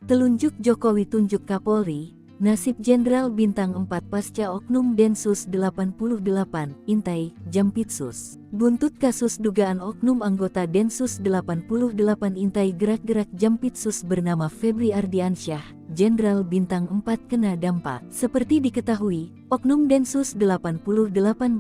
Telunjuk Jokowi tunjuk Kapolri, nasib Jenderal Bintang 4 pasca oknum Densus 88, Intai, Jampitsus. Buntut kasus dugaan oknum anggota Densus 88 Intai gerak-gerak Jampitsus bernama Febri Ardiansyah, Jenderal Bintang 4 kena dampak. Seperti diketahui, oknum Densus 88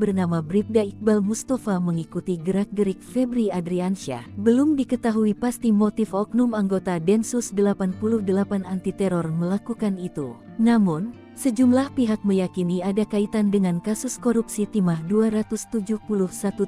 bernama Bribda Iqbal Mustafa mengikuti gerak-gerik Febri Ardiansyah. Belum diketahui pasti motif oknum anggota Densus 88 anti teror melakukan itu. Namun, sejumlah pihak meyakini ada kaitan dengan kasus korupsi timah 271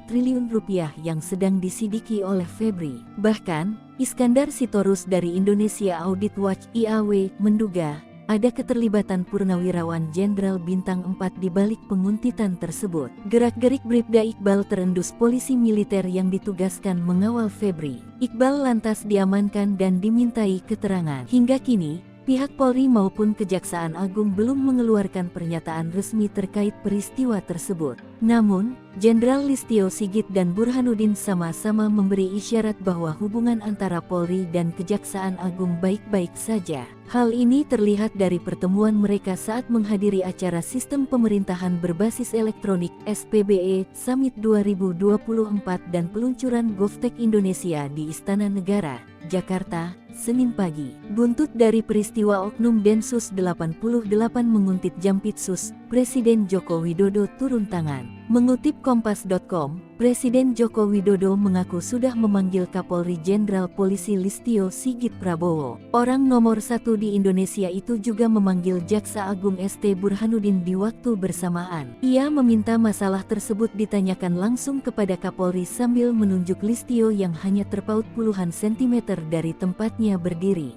triliun rupiah yang sedang disidiki oleh Febri. Bahkan, Iskandar Sitorus dari Indonesia Audit Watch (IAW) menduga ada keterlibatan Purnawirawan Jenderal Bintang 4 di balik penguntitan tersebut. Gerak-gerik Bribda Iqbal terendus polisi militer yang ditugaskan mengawal Febri. Iqbal lantas diamankan dan dimintai keterangan. Hingga kini, pihak Polri maupun Kejaksaan Agung belum mengeluarkan pernyataan resmi terkait peristiwa tersebut. Namun, Jenderal Listio Sigit dan Burhanuddin sama-sama memberi isyarat bahwa hubungan antara Polri dan Kejaksaan Agung baik-baik saja. Hal ini terlihat dari pertemuan mereka saat menghadiri acara Sistem Pemerintahan Berbasis Elektronik (SPBE) Summit 2024 dan peluncuran GovTech Indonesia di Istana Negara, Jakarta, Senin pagi. Buntut dari peristiwa oknum Densus 88 menguntit Jampitsus, Presiden Joko Widodo turun tangan. Mengutip Kompas.com, Presiden Joko Widodo mengaku sudah memanggil Kapolri Jenderal Polisi Listio Sigit Prabowo. Orang nomor 1 di Indonesia itu juga memanggil Jaksa Agung ST Burhanuddin di waktu bersamaan. Ia meminta masalah tersebut ditanyakan langsung kepada Kapolri sambil menunjuk Listio yang hanya terpaut puluhan sentimeter dari tempatnya berdiri.